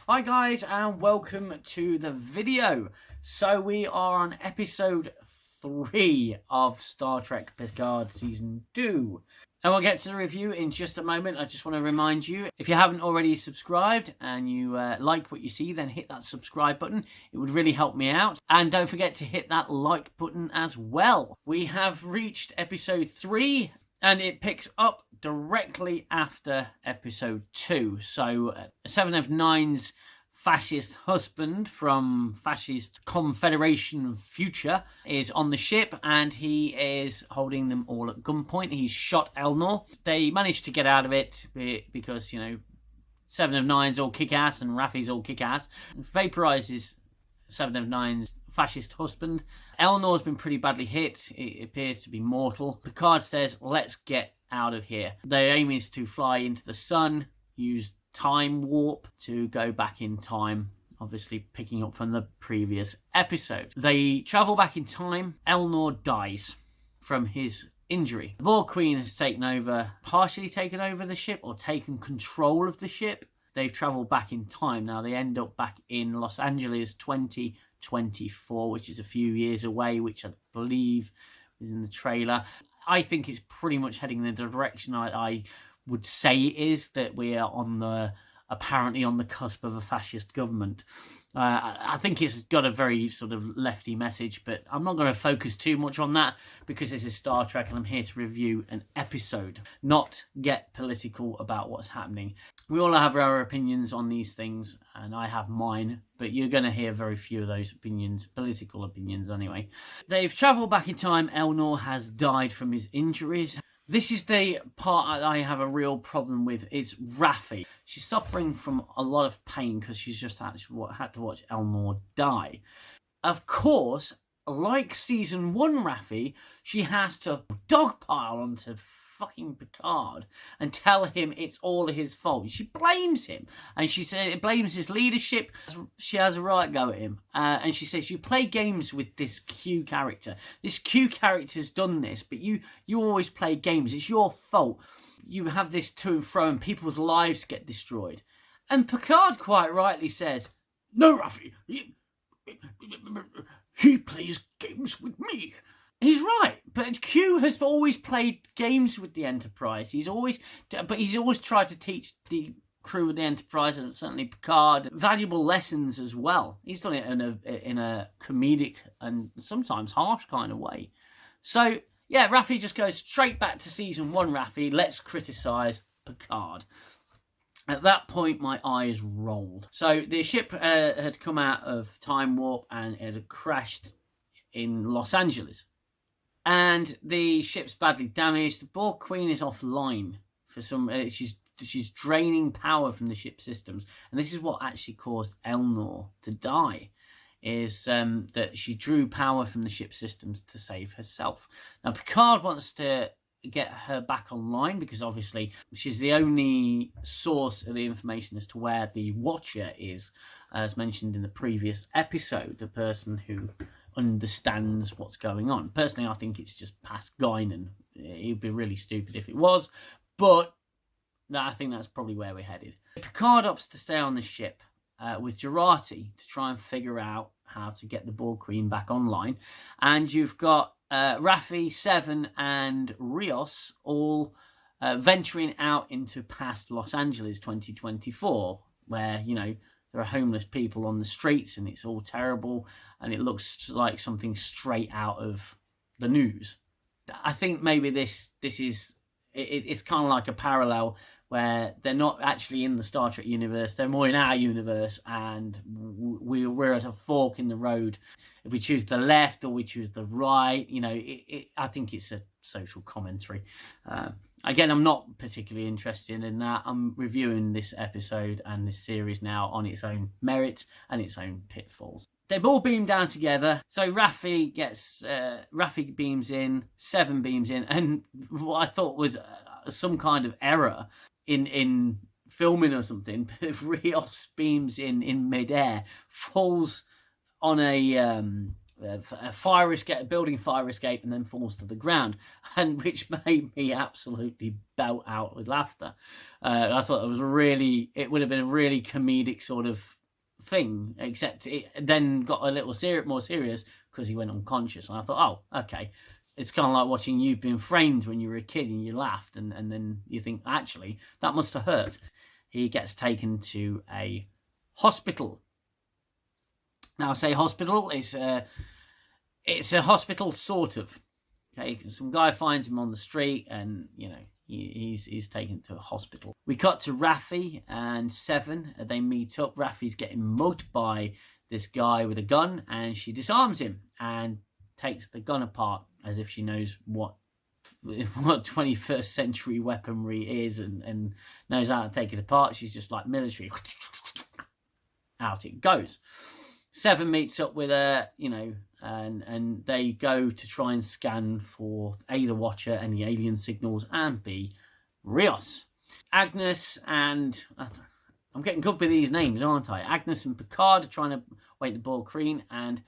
Hi guys, and welcome to the video. So we are on episode 3 of Star Trek Picard Season 2. And we'll get to the review in just a moment. I just want to remind you, if you haven't already subscribed and you like what you see, then hit that subscribe button. It would really help me out. And don't forget to hit that like button as well. We have reached episode 3. And it picks up directly after episode 2. So, Seven of Nine's fascist husband from Fascist Confederation Future is on the ship, and he is holding them all at gunpoint. He's shot Elnor. They managed to get out of it because, Seven of Nine's all kick-ass and Raffi's all kick-ass. Vaporizes Seven of Nine's fascist husband. Elnor's been pretty badly hit. It appears to be mortal. Picard says, let's get out of here. Their aim is to fly into the sun, use time warp to go back in time, obviously picking up from the previous episode. They travel back in time. Elnor dies from his injury. The Borg Queen has partially taken over the ship, or taken control of the ship. They've travelled back in time. Now they end up back in Los Angeles 2024, which is a few years away, which I believe is in the trailer. I think it's pretty much heading in the direction I would say it is, that we are apparently on the cusp of a fascist government. I think it's got a very sort of lefty message, but I'm not going to focus too much on that because this is Star Trek and I'm here to review an episode, not get political about what's happening. We all have our opinions on these things, and I have mine, but you're going to hear very few of those opinions, political opinions anyway. They've travelled back in time. Elnor has died from his injuries. This is the part I have a real problem with. It's Raffi. She's suffering from a lot of pain because she's just had to watch Elnor die. Of course, like season 1 Raffi, she has to dogpile onto fucking Picard and tell him it's all his fault. She blames him, and she said it blames his leadership. She has a right go at him, and she says, you play games with this Q character. This Q character's done this, but you always play games. It's your fault. You have this to and fro, and people's lives get destroyed. And Picard quite rightly says, no, Raffi, he plays games with me. He's right, but Q has always played games with the Enterprise. He's always tried to teach the crew of the Enterprise, and certainly Picard, valuable lessons as well. He's done it in a comedic and sometimes harsh kind of way. So yeah, Raffi just goes straight back to season 1. Raffi, let's criticise Picard. At that point, my eyes rolled. So the ship had come out of time warp and it had crashed in Los Angeles. And the ship's badly damaged. The Borg Queen is offline for some. She's draining power from the ship systems, and this is what actually caused Elnor to die. Is that she drew power from the ship systems to save herself. Now Picard wants to get her back online because obviously she's the only source of the information as to where the Watcher is, as mentioned in the previous episode. The person who understands what's going on. Personally, I think it's just past Guinan. It'd be really stupid if it was, but I think that's probably where we're headed. Picard opts to stay on the ship with Jurati to try and figure out how to get the Borg Queen back online. And you've got Raffi, Seven, and Rios all venturing out into past Los Angeles 2024, where, there are homeless people on the streets and it's all terrible and it looks like something straight out of the news. I think maybe this is it's kind of like a parallel where they're not actually in the Star Trek universe, they're more in our universe, and we're at a fork in the road. If we choose the left or we choose the right, I think it's a social commentary. Again, I'm not particularly interested in that. I'm reviewing this episode and this series now on its own merit and its own pitfalls. They've all beamed down together. So Raffi beams in, Seven beams in, and what I thought was some kind of error in filming or something. Rios beams in midair, falls on a building fire escape, and then falls to the ground, and which made me absolutely belt out with laughter. I thought it would have been a really comedic sort of thing, except it then got a little more serious because he went unconscious. And I thought, oh, okay. It's kind of like watching You've Been Framed when you were a kid and you laughed, and then you think, actually, that must have hurt. He gets taken to a hospital. Now, I say hospital, it's a hospital, sort of. Okay, some guy finds him on the street, and he's taken to a hospital. We cut to Raffi and Seven. They meet up. Raffi's getting mugged by this guy with a gun, and she disarms him and takes the gun apart as if she knows what 21st century weaponry is, and knows how to take it apart. She's just like military. Out it goes. Seven meets up with her, and they go to try and scan for A, the Watcher, any alien signals, and B, Rios. Agnes and... I'm getting good with these names, aren't I? Agnes and Picard are trying to wake the Borg Queen, and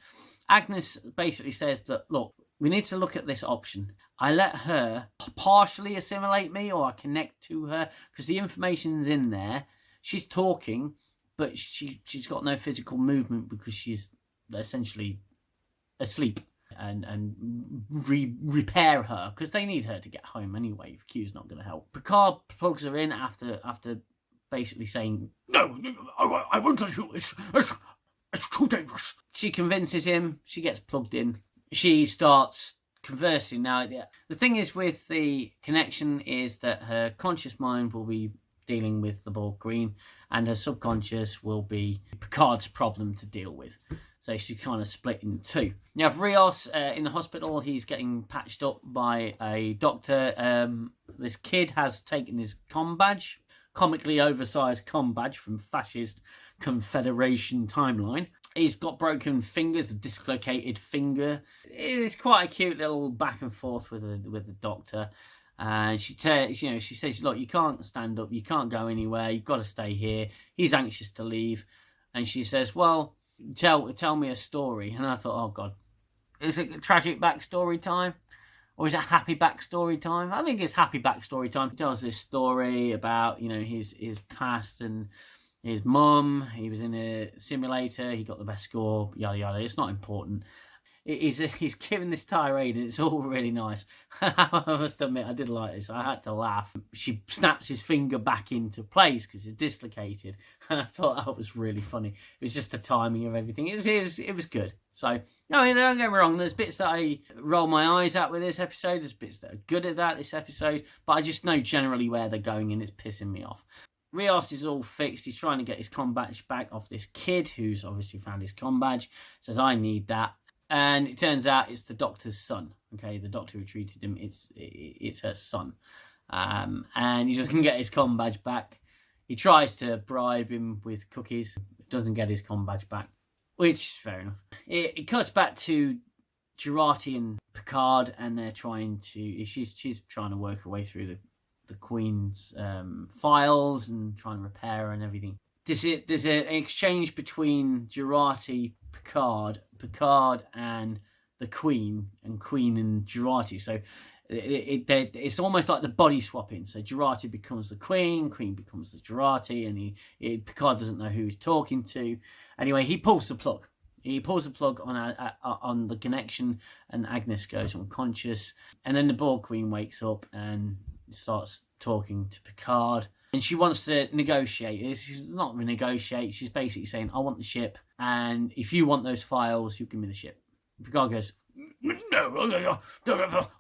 Agnes basically says that, look, we need to look at this option. I let her partially assimilate me, or I connect to her, because the information's in there. She's talking, but she's got no physical movement because she's essentially asleep, and repair her because they need her to get home anyway. If Q's not going to help, Picard plugs her in after basically saying, no, I won't let you. It's too dangerous. She convinces him. She gets plugged in. She starts conversing. Now, the thing is with the connection is that her conscious mind will be dealing with the Borg Queen, and her subconscious will be Picard's problem to deal with. So she's kind of split in two. You have Rios in the hospital. He's getting patched up by a doctor. This kid has taken his comm badge, comically oversized comm badge from fascist Confederation timeline. He's got broken fingers, a dislocated finger. It's quite a cute little back and forth with the doctor. And she says, look, you can't stand up, you can't go anywhere, you've got to stay here. He's anxious to leave. And she says, well, tell me a story. And I thought, oh God, is it a tragic backstory time? Or is it happy backstory time? I think it's happy backstory time. He tells this story about, his past and his mum. He was in a simulator, he got the best score, yada yada. It's not important. He's giving this tirade, and it's all really nice. I must admit, I did like this. I had to laugh. She snaps his finger back into place because it's dislocated, and I thought that was really funny. It was just the timing of everything. It was good. So, no, don't get me wrong. There's bits that I roll my eyes at with this episode. There's bits that are good at this episode, but I just know generally where they're going, and it's pissing me off. Rios is all fixed. He's trying to get his comm badge back off this kid who's obviously found his comm badge. Says, I need that. And it turns out it's the doctor's son. Okay, the doctor who treated him, it's her son. And he just can get his comm badge back. He tries to bribe him with cookies. Doesn't get his comm badge back, which is fair enough. It cuts back to Jurati and Picard, and they're trying to... She's trying to work her way through the Queen's files and trying to repair her and everything. There's an exchange between Jurati, Picard and the Queen and Jurati. So it's almost like the body swapping. So Jurati becomes the Queen becomes the Jurati, and Picard doesn't know who he's talking to. Anyway, he pulls the plug. He pulls the plug on the connection, and Agnes goes unconscious. And then the Borg Queen wakes up and starts talking to Picard. And she wants to negotiate. She's not negotiate. She's basically saying, I want the ship, and if you want those files, you give me the ship. Picard goes, no,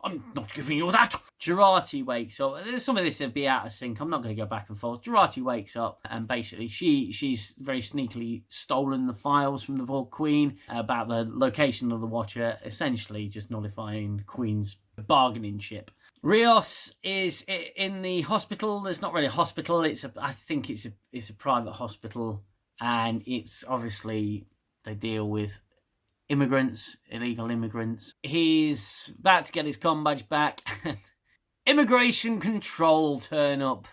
I'm not giving you that. Jurati wakes up. Some of this would be out of sync. I'm not going to go back and forth. Jurati wakes up, and basically she's very sneakily stolen the files from the Borg Queen about the location of the Watcher, essentially just nullifying the Queen's bargaining chip. Rios is in the hospital. There's not really a hospital. I think it's a private hospital, and it's obviously they deal with immigrants, illegal immigrants. He's about to get his comm badge back. Immigration control turn up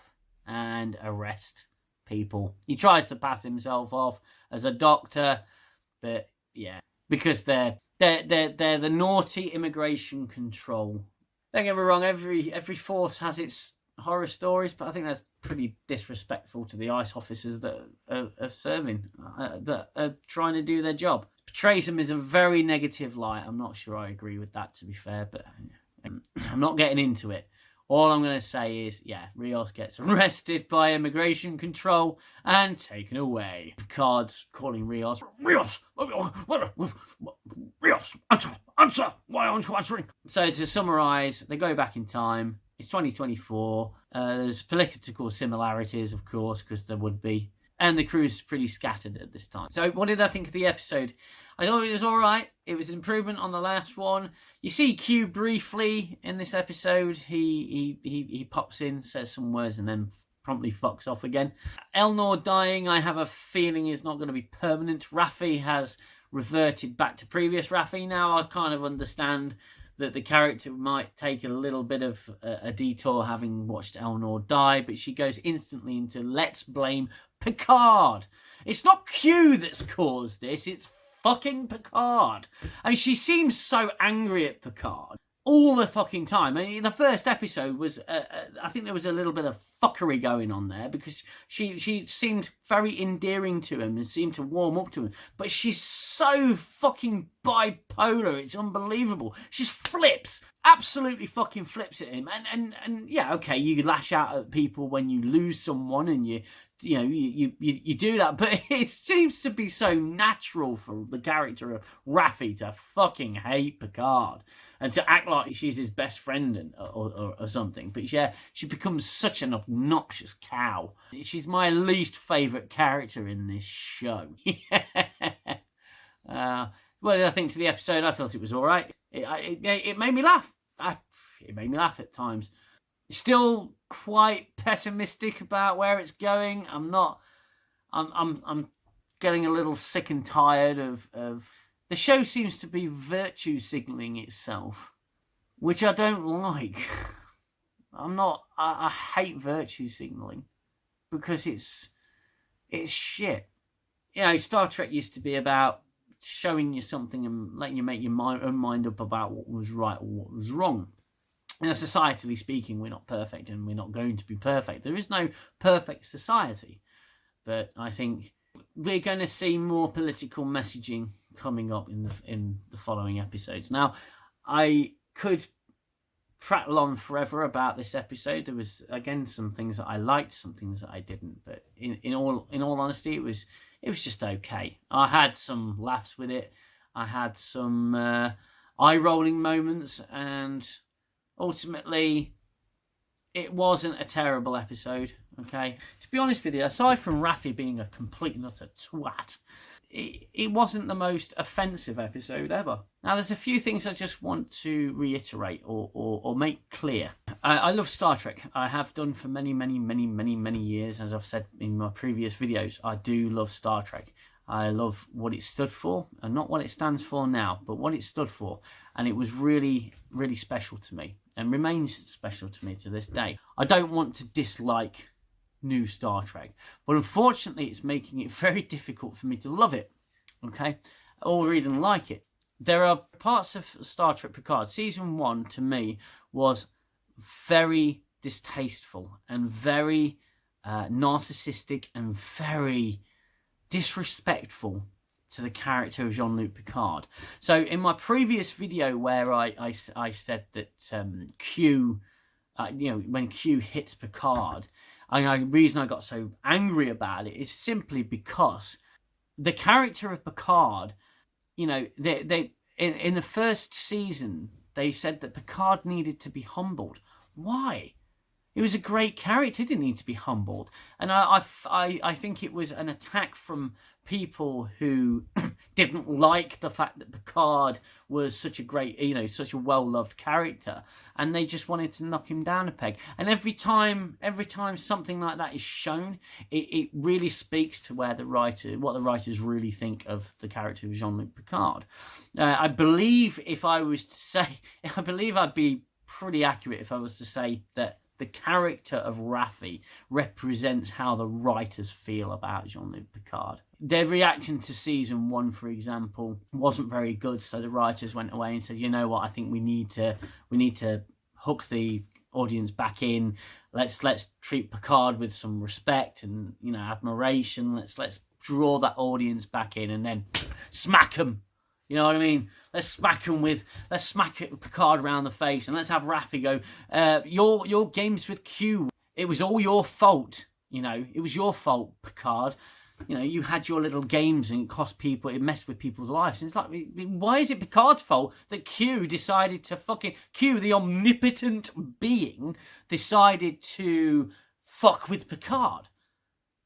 and arrest people. He tries to pass himself off as a doctor, but yeah, because they're They're the naughty immigration control. Don't get me wrong, every force has its horror stories, but I think that's pretty disrespectful to the ICE officers that are serving, that are trying to do their job. Portrays them as a very negative light. I'm not sure I agree with that, to be fair, but I'm not getting into it. All I'm going to say is, yeah, Rios gets arrested by immigration control and taken away. Picard's calling Rios, answer, why aren't you answering? So to summarise, they go back in time. It's 2024. There's political similarities, of course, because there would be. And the crew's pretty scattered at this time. So what did I think of the episode? I thought it was all right. It was an improvement on the last one. You see Q briefly in this episode. He pops in, says some words, and then promptly fucks off again. Elnor dying, I have a feeling, is not going to be permanent. Raffi has reverted back to previous Raffi. Now I kind of understand that the character might take a little bit of a detour having watched Elnor die, but she goes instantly into let's blame Picard. It's not Q that's caused this, it's fucking Picard. And she seems so angry at Picard all the fucking time. I mean, the first episode was, I think there was a little bit of fuckery going on there because she seemed very endearing to him and seemed to warm up to him. But she's so fucking bipolar, it's unbelievable. She flips, absolutely fucking flips at him. And yeah, okay, you lash out at people when you lose someone and you do that, but it seems to be so natural for the character of Raffi to fucking hate Picard and to act like she's his best friend or something. But yeah, she becomes such an obnoxious cow. She's my least favourite character in this show. What did I think to the episode? I thought it was all right. It made me laugh. It made me laugh at times. Still quite pessimistic about where it's going. I'm getting a little sick and tired of the show seems to be virtue signaling itself, which I don't like. I hate virtue signaling because it's shit. You know, Star Trek used to be about showing you something and letting you make your own mind up about what was right or what was wrong. And societally speaking, we're not perfect and we're not going to be perfect. There is no perfect society. But I think we're going to see more political messaging coming up in the following episodes. Now, I could prattle on forever about this episode. There was, again, some things that I liked, some things that I didn't. But in all honesty, it was just okay. I had some laughs with it. I had some eye-rolling moments, and ultimately, it wasn't a terrible episode, okay? To be honest with you, aside from Raffi being a complete and utter twat, it wasn't the most offensive episode ever. Now, there's a few things I just want to reiterate or make clear. I love Star Trek. I have done for many, many, many, many, many years. As I've said in my previous videos, I do love Star Trek. I love what it stood for, and not what it stands for now, but what it stood for. And it was really, really special to me, and remains special to me to this day. I don't want to dislike new Star Trek, but unfortunately it's making it very difficult for me to love it, okay, or even like it. There are parts of Star Trek Picard. Season 1, to me, was very distasteful and very narcissistic and very disrespectful to the character of Jean-Luc Picard. So in my previous video where I said that Q, when Q hits Picard, the reason I got so angry about it is simply because the character of Picard, they in the first season, they said that Picard needed to be humbled. Why? He was a great character. He didn't need to be humbled. And I think it was an attack from people who didn't like the fact that Picard was such a great, such a well-loved character. And they just wanted to knock him down a peg. And every time something like that is shown, it really speaks to what the writers really think of the character of Jean-Luc Picard. I believe I'd be pretty accurate if I was to say that the character of Raffi represents how the writers feel about Jean-Luc Picard. their reaction to season 1, for example, wasn't very good. So the writers went away and said, you know what, I think we need to hook the audience back in. Let's treat Picard with some respect and, you know, admiration. Let's draw that audience back in and then smack them. You know what I mean? Let's smack Picard around the face, and let's have Raffi go, your games with Q, it was all your fault. You know, it was your fault, Picard. You know, you had your little games and it messed with people's lives. And it's like, why is it Picard's fault that Q decided to Q, the omnipotent being, decided to fuck with Picard?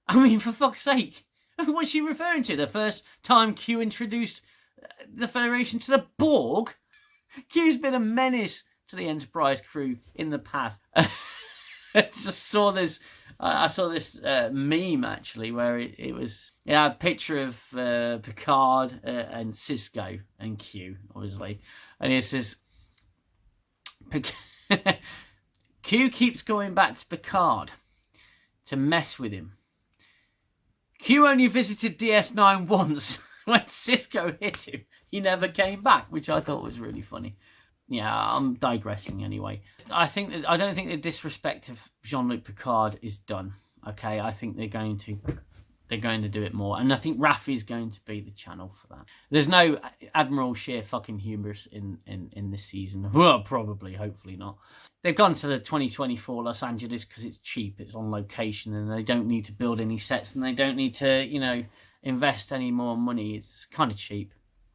I mean, for fuck's sake. What's she referring to? The first time Q introduced the Federation to the Borg? Q's been a menace to the Enterprise crew in the past. I saw this meme actually where it was a picture of Picard and Cisco and Q, obviously, and it says Q keeps going back to Picard to mess with him. Q only visited DS9 once. When Cisco hit him, he never came back, which I thought was really funny. Yeah, I'm digressing anyway. I don't think the disrespect of Jean-Luc Picard is done. Okay, I think they're going to do it more, and I think Raffi's going to be the channel for that. There's no Admiral sheer fucking hubris in this season. Well, probably, hopefully not. They've gone to the 2024 Los Angeles because it's cheap, it's on location, and they don't need to build any sets, and they don't need to, you know, invest any more money. It's kind of cheap,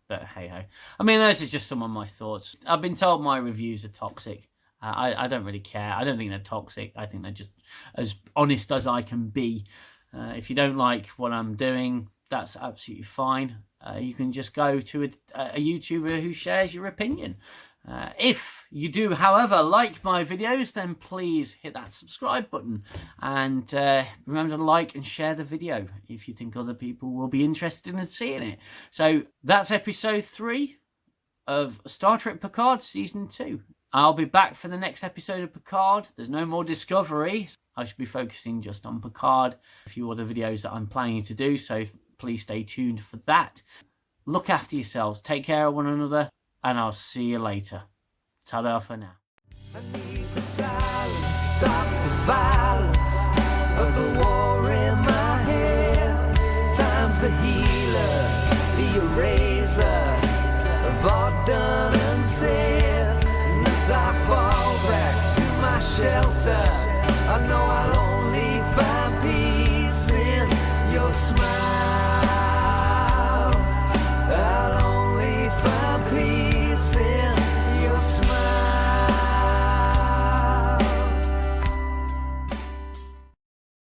but hey ho. I mean, those are just some of my thoughts. I've been told my reviews are toxic. I don't really care. I don't think they're toxic. I think they're just as honest as I can be. If you don't like what I'm doing, that's absolutely fine. You can just go to a YouTuber who shares your opinion. If you do, however, like my videos, then please hit that subscribe button. And remember to like and share the video if you think other people will be interested in seeing it. So that's episode 3 of Star Trek Picard Season 2. I'll be back for the next episode of Picard. There's no more Discovery. I should be focusing just on Picard. A few other videos that I'm planning to do, so please stay tuned for that. Look after yourselves. Take care of one another. And I'll see you later. Ta-da for now. I need the silence, stop the violence of the war in my head. Time's the healer, the eraser of all done and said. And as I fall back to my shelter, I know I'll